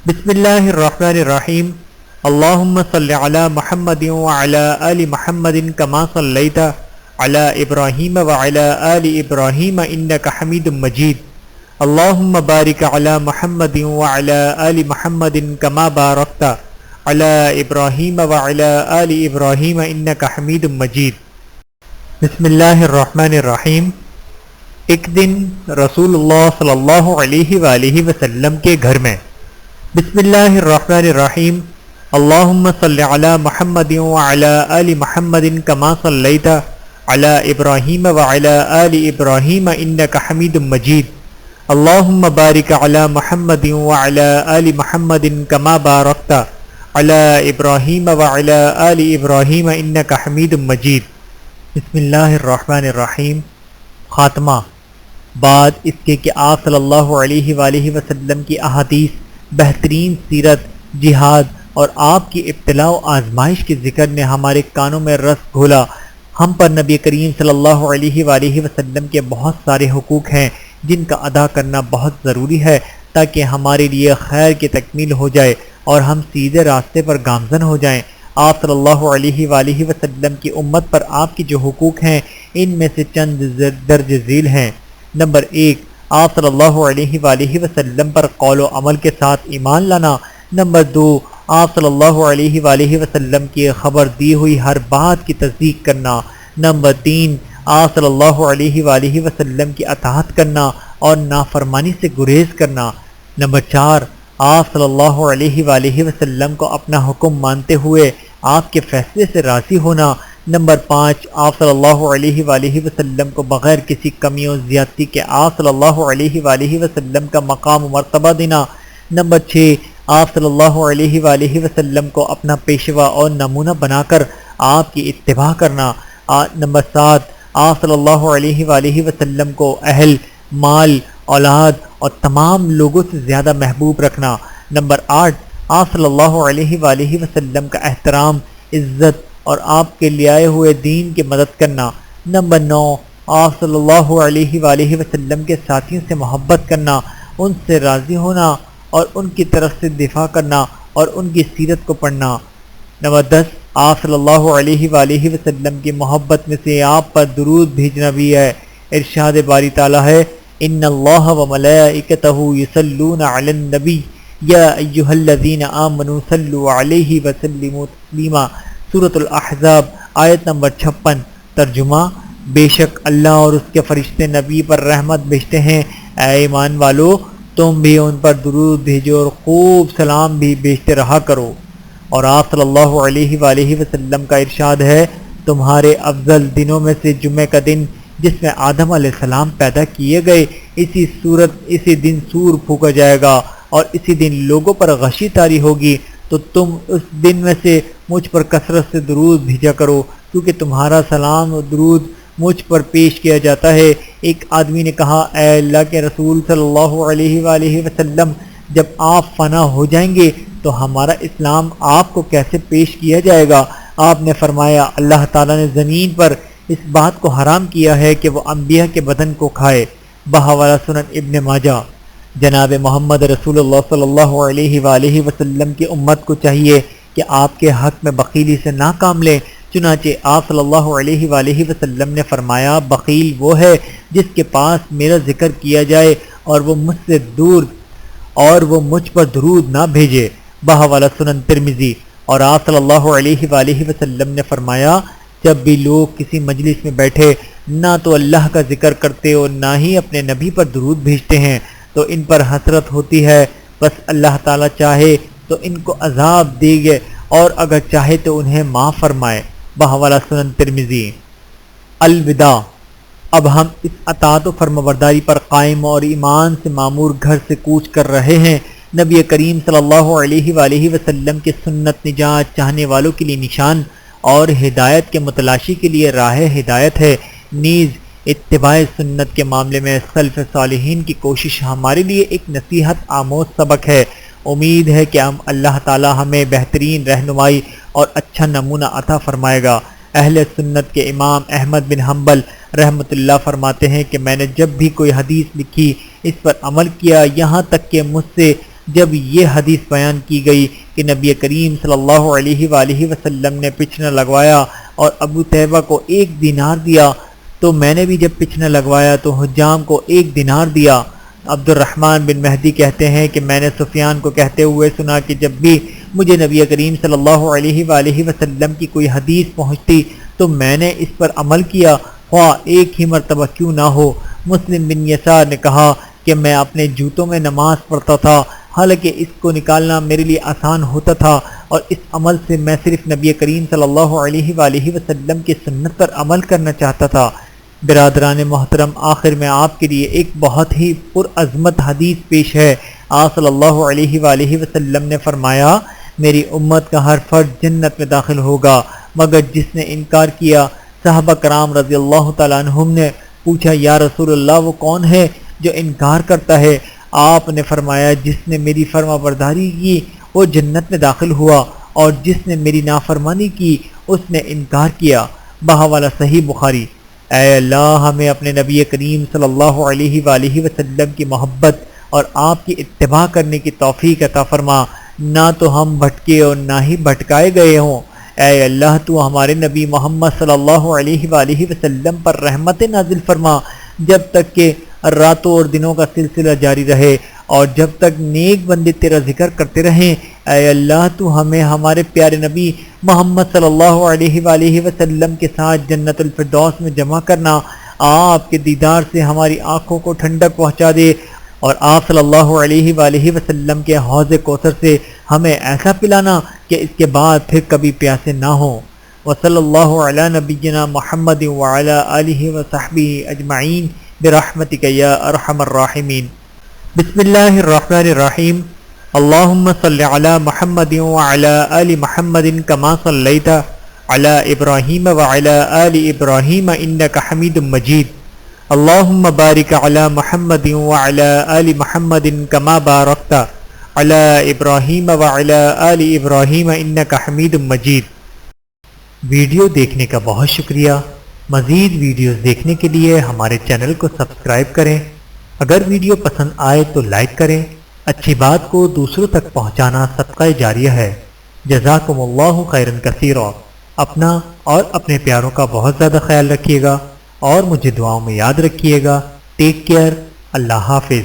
بسم اللہ الرحمن الرحیم اللہم صلی علی محمد وعلی آل محمد کما صلیت علی ابراہیم وعلی آل ابراہیم انک حمید مجید اللہم بارک علی محمد وعلی آل محمد کما بارکت علی ابراہیم وعلی آل ابراہیم انک حمید مجید۔ بسم اللہ الرحمن الرحیم۔ ایک دن رسول اللہ صلی اللہ علیہ وآلہ وسلم کے گھر میں بسم اللہ الرحمن الرحیم اللہم صلی علی محمد وعلی آل محمد کما صلیت علی ابراہیم وعلی آل ابراہیم انک حمید مجید اللہم بارک علی محمد وعلی آل محمد کما بارکت علی ابراہیم وعلی آل ابراہیم انک حمید مجید۔ بسم اللہ الرحمن الرحیم۔ خاتمہ۔ بعد اس کے کہ آپ صلی اللہ علیہ وآلہ وسلم کی احادیث، بہترین سیرت، جہاد اور آپ کی ابتلاء و آزمائش کے ذکر نے ہمارے کانوں میں رس گھولا۔ ہم پر نبی کریم صلی اللہ علیہ وآلہ وسلم کے بہت سارے حقوق ہیں جن کا ادا کرنا بہت ضروری ہے تاکہ ہمارے لیے خیر کی تکمیل ہو جائے اور ہم سیدھے راستے پر گامزن ہو جائیں۔ آپ صلی اللہ علیہ وآلہ وسلم کی امت پر آپ کی جو حقوق ہیں ان میں سے چند درج ذیل ہیں۔ نمبر 1، آپ صلی اللہ علیہ وآلہ وسلم پر قول و عمل کے ساتھ ایمان لانا۔ نمبر 2، آپ صلی اللہ علیہ وآلہ وسلم کی خبر دی ہوئی ہر بات کی تصدیق کرنا۔ نمبر 3، آپ صلی اللہ علیہ وآلہ وسلم کی اطاعت کرنا اور نافرمانی سے گریز کرنا۔ نمبر 4، آپ صلی اللہ علیہ وآلہ وسلم کو اپنا حکم مانتے ہوئے آپ کے فیصلے سے راضی ہونا۔ نمبر 5، آپ صلی اللہ علیہ وآلہ وسلم کو بغیر کسی کمی و زیادتی کے آپ صلی اللہ علیہ وآلہ وسلم کا مقام و مرتبہ دینا۔ نمبر 6، آپ صلی اللہ علیہ وآلہ وسلم کو اپنا پیشوا اور نمونہ بنا کر آپ کی اتباع کرنا۔ نمبر 7، آپ صلی اللہ علیہ وآلہ وسلم کو اہل، مال، اولاد اور تمام لوگوں سے زیادہ محبوب رکھنا۔ نمبر 8، آپ صلی اللہ علیہ وآلہ وسلم کا احترام، عزت اور آپ کے لائے ہوئے دین کی مدد کرنا۔ نمبر 9، آپ صلی اللہ علیہ وآلہ وسلم کے ساتھیوں سے محبت کرنا، ان سے راضی ہونا اور ان کی طرف سے دفاع کرنا اور ان کی سیرت کو پڑھنا۔ نمبر 10، آپ صلی اللہ علیہ وآلہ وسلم کی محبت میں سے آپ پر درود بھیجنا بھی ہے۔ ارشاد باری تعالیٰ ہے، ان اللہ وملائکتہ یصلون علی النبی یا ایھا الذین آمنوا صلوا علیہ وسلموا تسلیما۔ سورۃ الاحزاب آیت نمبر 56۔ ترجمہ: بے شک اللہ اور اس کے فرشتے نبی پر رحمت بھیجتے ہیں، اے ایمان والو تم بھی ان پر درود بھیجو اور خوب سلام بھی بھیجتے رہا کرو۔ اور آپ صلی اللہ علیہ وآلہ وسلم کا ارشاد ہے، تمہارے افضل دنوں میں سے جمعہ کا دن جس میں آدم علیہ السلام پیدا کیے گئے، اسی دن سور پھونکا جائے گا اور اسی دن لوگوں پر غشی طاری ہوگی، تو تم اس دن میں سے مجھ پر کثرت سے درود بھیجا کرو کیونکہ تمہارا سلام و درود مجھ پر پیش کیا جاتا ہے۔ ایک آدمی نے کہا، اے اللہ کے رسول صلی اللہ علیہ وآلہ وسلم، جب آپ فنا ہو جائیں گے تو ہمارا اسلام آپ کو کیسے پیش کیا جائے گا؟ آپ نے فرمایا، اللہ تعالیٰ نے زمین پر اس بات کو حرام کیا ہے کہ وہ انبیاء کے بدن کو کھائے۔ بحوالہ سنن ابن ماجہ۔ جناب محمد رسول اللہ صلی اللہ علیہ وآلہ وسلم کی امت کو چاہیے کہ آپ کے حق میں بخیلی سے نہ کام لیں۔ چنانچہ آپ صلی اللہ علیہ وآلہ وسلم نے فرمایا، بخیل وہ ہے جس کے پاس میرا ذکر کیا جائے اور وہ مجھ سے دور اور وہ مجھ پر درود نہ بھیجے۔ بحوالہ سنن ترمذی۔ اور آپ صلی اللہ علیہ وآلہ وسلم نے فرمایا، جب بھی لوگ کسی مجلس میں بیٹھے نہ تو اللہ کا ذکر کرتے اور نہ ہی اپنے نبی پر درود بھیجتے ہیں تو ان پر حسرت ہوتی ہے، بس اللہ تعالیٰ چاہے تو ان کو عذاب دے گے اور اگر چاہے تو انہیں معاف فرمائے۔ بحوالہ سنن ترمذی۔ الوداع۔ اب ہم اس اطاعت و فرمانبرداری پر قائم اور ایمان سے معمور گھر سے کوچ کر رہے ہیں۔ نبی کریم صلی اللہ علیہ وآلہ وسلم کے سنت نجات چاہنے والوں کے لیے نشان اور ہدایت کے متلاشی کے لیے راہ ہدایت ہے۔ نیز اتباع سنت کے معاملے میں سلف صالحین کی کوشش ہمارے لیے ایک نصیحت آموز سبق ہے۔ امید ہے کہ اللہ تعالی ہمیں بہترین رہنمائی اور اچھا نمونہ عطا فرمائے گا۔ اہل سنت کے امام احمد بن حنبل رحمۃ اللہ فرماتے ہیں کہ میں نے جب بھی کوئی حدیث لکھی اس پر عمل کیا، یہاں تک کہ مجھ سے جب یہ حدیث بیان کی گئی کہ نبی کریم صلی اللہ علیہ وآلہ وسلم نے پچھنا لگوایا اور ابو طیبہ کو 1 دینار دیا، تو میں نے بھی جب پچھنا لگوایا تو حجام کو 1 دینار دیا۔ عبد الرحمن بن مہدی کہتے ہیں کہ میں نے سفیان کو کہتے ہوئے سنا کہ جب بھی مجھے نبی کریم صلی اللہ علیہ وآلہ وسلم کی کوئی حدیث پہنچتی تو میں نے اس پر عمل کیا، خواہ ایک ہی مرتبہ کیوں نہ ہو۔ مسلم بن یسار نے کہا کہ میں اپنے جوتوں میں نماز پڑھتا تھا، حالانکہ اس کو نکالنا میرے لیے آسان ہوتا تھا، اور اس عمل سے میں صرف نبی کریم صلی اللہ علیہ وآلہ وسلم کی سنت پر عمل کرنا چاہتا تھا۔ برادران محترم، آخر میں آپ کے لیے ایک بہت ہی پرعظمت حدیث پیش ہے۔ آپ صلی اللہ علیہ وآلہ وسلم نے فرمایا، میری امت کا ہر فرد جنت میں داخل ہوگا مگر جس نے انکار کیا۔ صحابہ کرام رضی اللہ تعالیٰ عنہم نے پوچھا، یا رسول اللہ وہ کون ہے جو انکار کرتا ہے؟ آپ نے فرمایا، جس نے میری فرما برداری کی وہ جنت میں داخل ہوا، اور جس نے میری نافرمانی کی اس نے انکار کیا۔ بحوالہ صحیح بخاری۔ اے اللہ، ہمیں اپنے نبی کریم صلی اللہ علیہ وآلہ وسلم کی محبت اور آپ کی اتباع کرنے کی توفیق عطا فرما، نہ تو ہم بھٹکے اور نہ ہی بھٹکائے گئے ہوں۔ اے اللہ، تو ہمارے نبی محمد صلی اللہ علیہ وآلہ وسلم پر رحمت نازل فرما جب تک کہ راتوں اور دنوں کا سلسلہ جاری رہے، اور جب تک نیک بندے تیرا ذکر کرتے رہیں۔ اے اللہ، تو ہمیں ہمارے پیارے نبی محمد صلی اللہ علیہ وآلہ وسلم کے ساتھ جنت الفردوس میں جمع کرنا۔ آپ کے دیدار سے ہماری آنکھوں کو ٹھنڈک پہنچا دے، اور آپ صلی اللہ علیہ وآلہ وسلم کے حوض کوثر سے ہمیں ایسا پلانا کہ اس کے بعد پھر کبھی پیاسے نہ ہوں۔ وصلی اللہ علی نبینا محمد وعلی آلہ وصحبہ اجمعین برحمتک یا ارحم الراحمین۔ بسم اللہ الرحمن الرحیم۔ اللہم صل علی محمد وعلی آل محمد کما صلیت علی ابراہیم وعلی آل ابراہیم انک حمید مجید۔ اللہم بارک علی محمد وعلی آل محمد کما بارکت علی ابراہیم وعلی آل ابراہیم انک حمید مجید۔ ویڈیو دیکھنے کا بہت شکریہ۔ مزید ویڈیوز دیکھنے کے لیے ہمارے چینل کو سبسکرائب کریں۔ اگر ویڈیو پسند آئے تو لائک کریں۔ اچھی بات کو دوسروں تک پہنچانا صدقہ جاریہ ہے۔ جزاکم اللہ خیرا کثیرا۔ اپنا اور اپنے پیاروں کا بہت زیادہ خیال رکھیے گا، اور مجھے دعاؤں میں یاد رکھیے گا۔ Take care. اللہ حافظ۔